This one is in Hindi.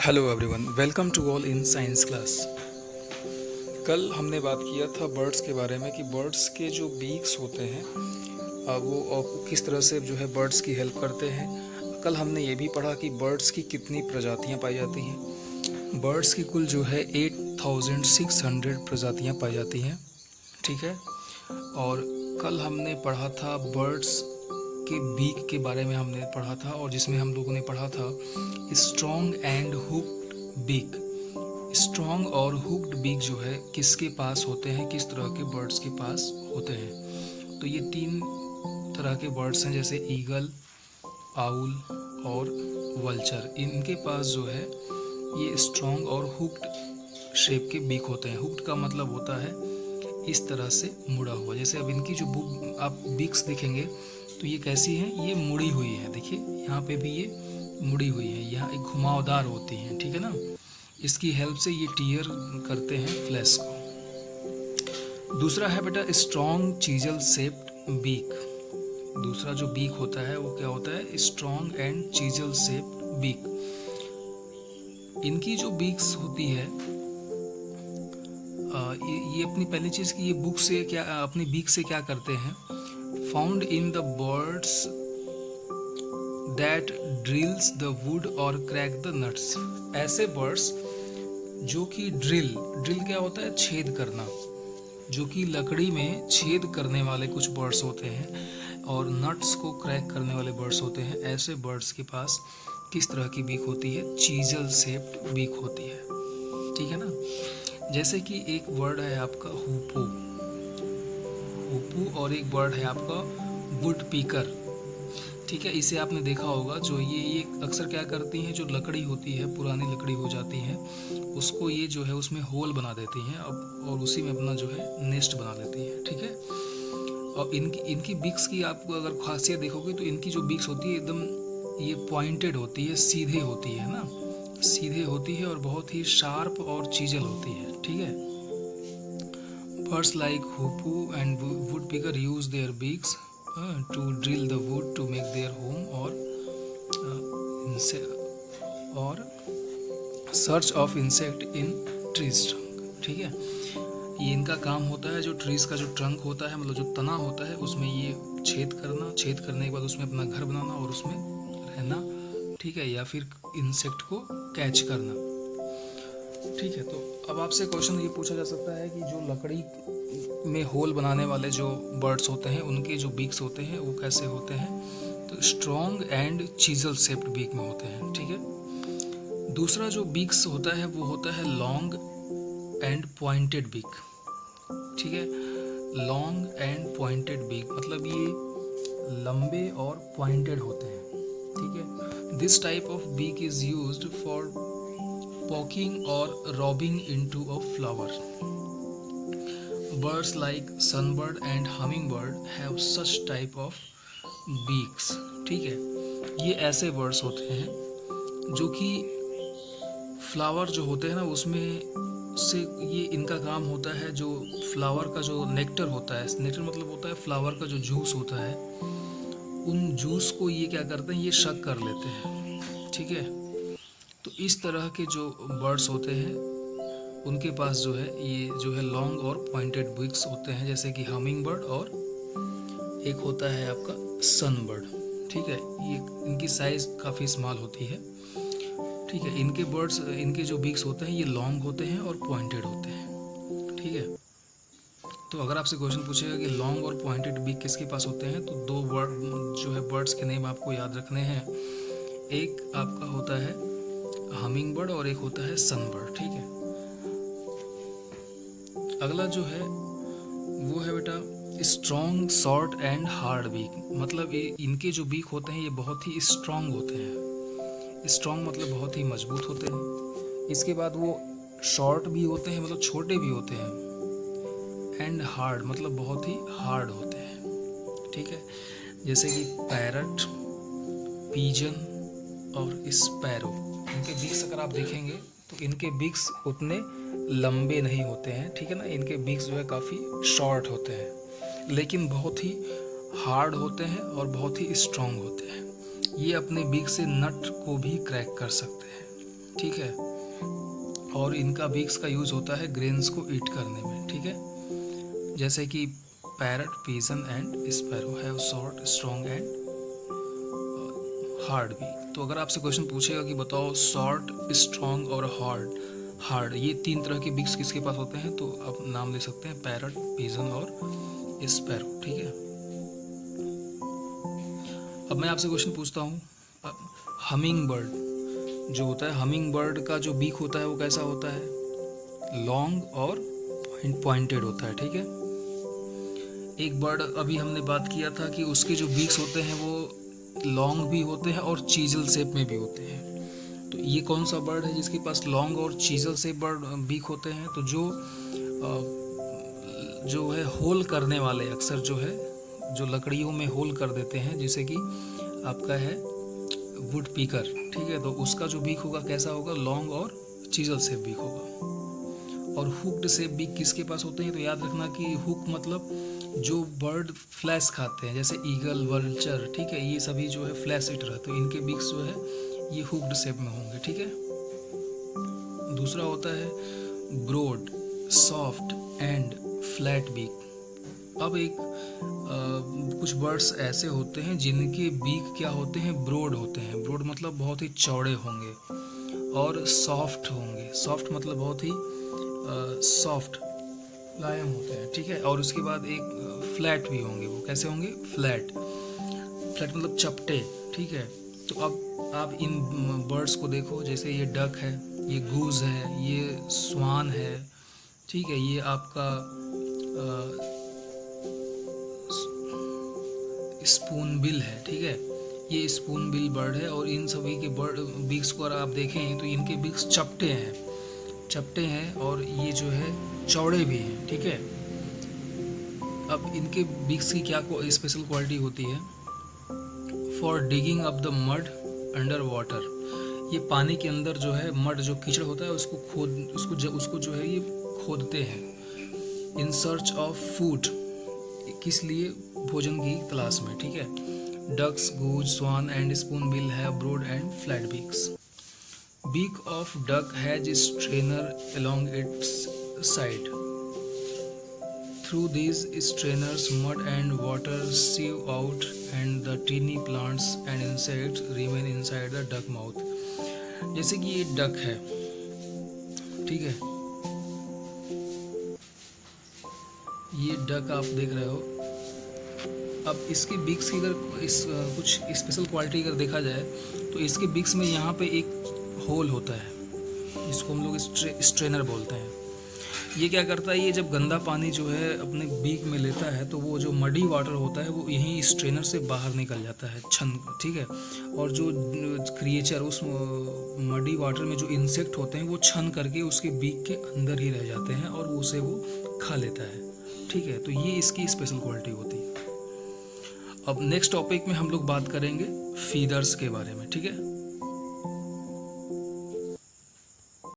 Hello everyone, welcome to all in science class. कल हमने बात किया था बर्ड्स के बारे में कि बर्ड्स के जो बीक्स होते हैं वो किस तरह से जो है बर्ड्स की हेल्प करते हैं। कल हमने ये भी पढ़ा कि बर्ड्स की कितनी प्रजातियां पाई जाती हैं। बर्ड्स की कुल जो है 8600 प्रजातियां पाई जाती हैं, ठीक है। और कल हमने पढ़ा था बर्ड्स के बीक के बारे में हमने पढ़ा था, और जिसमें हम लोगों ने पढ़ा था strong and hooked beak. Strong और हुक्ड बीक जो है किसके पास होते हैं, किस तरह के बर्ड्स के पास होते हैं। तो ये तीन तरह के बर्ड्स हैं, जैसे ईगल, आउल और वल्चर। इनके पास जो है ये स्ट्रॉन्ग और हुक्ड शेप के बीक होते हैं। हुक्ड का मतलब होता है इस तरह से मुड़ा हुआ। जैसे अब इनकी जो आप बीक्स देखेंगे तो ये कैसी हैं, ये मुड़ी हुई है। देखिए यहाँ पे भी ये मुड़ी हुई है, यहाँ एक घुमावदार होती हैं, ठीक है ना। इसकी हेल्प से ये टीयर करते हैं फ्लैश को। दूसरा है बेटा स्ट्रॉन्ग चीजल शेप्ड बीक। दूसरा जो बीक होता है वो क्या होता है, strong and chisel shaped beak. इनकी जो बीक्स होती है ये अपनी पहली चीज की ये बुक से क्या अपनी बीक से क्या करते हैं, found in the birds that drills the wood और क्रैक द नट्स। ऐसे बर्ड्स जो कि ड्रिल क्या होता है, छेद करना, जो कि लकड़ी में छेद करने वाले कुछ बर्ड्स होते हैं और नट्स को क्रैक करने वाले बर्ड्स होते हैं। ऐसे बर्ड्स के पास किस तरह की बीक होती है, चीजल शेप्ड बीक होती है, ठीक है ना। जैसे कि एक बर्ड है आपका हुपू, और एक बर्ड है आपका वुड पीकर, ठीक है। इसे आपने देखा होगा, जो ये अक्सर क्या करती हैं, जो लकड़ी होती है, पुरानी लकड़ी हो जाती है, उसको ये जो है उसमें होल बना देती हैं और उसी में अपना जो है नेस्ट बना लेती हैं, ठीक है। और इनकी बीक्स की आप अगर खासियत देखोगे तो इनकी जो बीक्स होती है एकदम ये पॉइंटेड होती है, सीधे होती है ना, सीधे होती है और बहुत ही शार्प और चीजल होती है, ठीक है। Birds like hoopoo and woodpecker use their beaks to drill the wood to make their home or search of insect in trees trunk, ठीक है। ये इनका काम होता है, जो ट्रीज का जो ट्रंक होता है, मतलब जो तना होता है, उसमें ये छेद करना, छेद करने के बाद उसमें अपना घर बनाना और उसमें रहना, ठीक है, या फिर इंसेक्ट को कैच करना, ठीक है। तो अब आपसे क्वेश्चन ये पूछा जा सकता है कि जो लकड़ी में होल बनाने वाले जो बर्ड्स होते हैं उनके जो बीक्स होते हैं वो कैसे होते हैं, तो strong and chisel shaped beak में होते हैं, ठीक है। दूसरा जो बीक्स होता है वो होता है लॉन्ग एंड पॉइंटेड बीक, ठीक है। लॉन्ग एंड पॉइंटेड बीक मतलब ये लंबे और पॉइंटेड होते हैं, ठीक है। This type of beak is used for poking or robbing into a flower. Birds like sunbird and hummingbird have such type of beaks, ठीक है। ये ऐसे बर्ड्स होते हैं जो कि फ्लावर जो होते हैं ना उसमें से ये इनका काम होता है, जो फ्लावर का जो नेक्टर होता है, नेक्टर मतलब होता है फ्लावर का जो जूस होता है, उन जूस को ये क्या करते हैं, ये शक कर लेते हैं, ठीक है। तो इस तरह के जो बर्ड्स होते हैं उनके पास जो है ये जो है लॉन्ग और पॉइंटेड बीक्स होते हैं, जैसे कि हमिंग बर्ड और एक होता है आपका सनबर्ड, ठीक है। ये इनकी साइज काफ़ी स्मॉल होती है, ठीक है। इनके जो बीक्स होते हैं ये लॉन्ग होते हैं और पॉइंटेड होते हैं, ठीक है। तो अगर आपसे क्वेश्चन पूछेगा कि लॉन्ग और पॉइंटेड बीक किसके पास होते हैं, तो दो बर्ड जो है बर्ड्स के नेम आपको याद रखने हैं। एक आपका होता है हमिंग बर्ड और एक होता है सनबर्ड, ठीक है। अगला जो है वो है बेटा strong short and hard beak. मतलब ये इनके जो बीक होते हैं ये बहुत ही स्ट्रॉन्ग होते हैं। स्ट्रॉन्ग मतलब बहुत ही मजबूत होते हैं। इसके बाद वो शॉर्ट भी होते हैं, मतलब छोटे भी होते हैं, एंड हार्ड मतलब बहुत ही हार्ड होते हैं, ठीक है। जैसे कि पैरट, पीजन और स्पैरो, इनके बीक्स अगर आप देखेंगे तो इनके बीक्स उतने लंबे नहीं होते हैं, ठीक है ना। इनके बीक्स जो है काफ़ी शॉर्ट होते हैं, लेकिन बहुत ही हार्ड होते हैं और बहुत ही स्ट्रॉन्ग होते हैं। ये अपने बीक से नट को भी क्रैक कर सकते हैं, ठीक है। और इनका बीक्स का यूज़ होता है ग्रेन्स को ईट करने में, ठीक है। जैसे कि parrot, pigeon and sparrow have short, strong and hard beak. तो अगर आपसे क्वेश्चन पूछेगा कि बताओ शॉर्ट, स्ट्रॉन्ग और हार्ड ये 3 तरह के बीक्स किसके पास होते हैं, तो आप नाम ले सकते हैं पैरट, पीजन और स्पैरो, ठीक है। अब मैं आपसे क्वेश्चन पूछता हूँ, हमिंग बर्ड जो होता है, हमिंग बर्ड का जो बीक होता है वो कैसा होता है, लॉन्ग और पॉइंटेड होता है, ठीक है। एक बर्ड अभी हमने बात किया था कि उसके जो बीक्स होते हैं वो लॉन्ग भी होते हैं और चीजल शेप में भी होते हैं। तो ये कौन सा बर्ड है जिसके पास लॉन्ग और चीजल शेप बर्ड बीक होते हैं, तो जो है होल करने वाले, अक्सर जो है जो लकड़ियों में होल कर देते हैं, जैसे कि आपका है वुड पीकर, ठीक है। तो उसका जो बीक होगा कैसा होगा, लॉन्ग और चीजल शेप बीक होगा। और हुक्ड शेप बीक किसके पास होते हैं, तो याद रखना कि हुक मतलब जो बर्ड फ्लैश खाते हैं, जैसे ईगल, वल्चर, ठीक है, ये सभी जो है फ्लैश ईटर है, तो इनके बीक्स जो है ये हुक्ड शेप में होंगे, ठीक है। दूसरा होता है broad, soft and flat beak. अब एक कुछ बर्ड्स ऐसे होते हैं जिनके बीक क्या होते हैं, ब्रॉड होते हैं। ब्रॉड मतलब बहुत ही चौड़े होंगे, और सॉफ्ट होंगे, सॉफ्ट मतलब बहुत ही सॉफ्ट मुलायम होते हैं, ठीक है। और उसके बाद एक फ्लैट भी होंगे, वो कैसे होंगे, फ्लैट मतलब चपटे, ठीक है। तो अब आप इन बर्ड्स को देखो, जैसे ये डक है, ये गूज है, ये स्वान है, ठीक है, ये आपका स्पून बिल है, ठीक है, ये स्पून बिल बर्ड है। और इन सभी के बर्ड बीक्स को अगर आप देखें तो इनके बीक्स चपटे हैं और ये जो है चौड़े भी हैं, ठीक है। अब इनके बीक्स की क्या स्पेशल क्वालिटी होती है, for digging up the mud under water. ये पानी के अंदर जो है मड, जो कीचड़ होता है, उसको जो है ये खोदते हैं। इन सर्च ऑफ फूड, किस लिए, भोजन की तलाश में, ठीक है। Ducks, goose, swan and spoonbill have broad and flat beaks. Beak of duck has a strainer along its side. Through these strainers, mud and water sieve out, and the teeny plants and insects remain inside the duck mouth. जैसे कि ये डक है, ठीक है, ये डक आप देख रहे हो। अब इसके बीक्स की अगर कुछ स्पेशल क्वालिटी अगर देखा जाए तो इसके बीक्स में यहाँ पे एक होल होता है, जिसको हम लोग स्ट्रेनर बोलते हैं। ये क्या करता है, ये जब गंदा पानी जो है अपने बीक में लेता है तो वो जो मडी वाटर होता है वो यहीं स्ट्रेनर से बाहर निकल जाता है, छन, ठीक है। और जो क्रिएचर उस मडी वाटर में जो इंसेक्ट होते हैं वो छन करके उसके बीक के अंदर ही रह जाते हैं और उसे वो खा लेता है, ठीक है। तो ये इसकी स्पेशल क्वालिटी होती है। अब नेक्स्ट टॉपिक में हम लोग बात करेंगे फीदर्स के बारे में, ठीक है।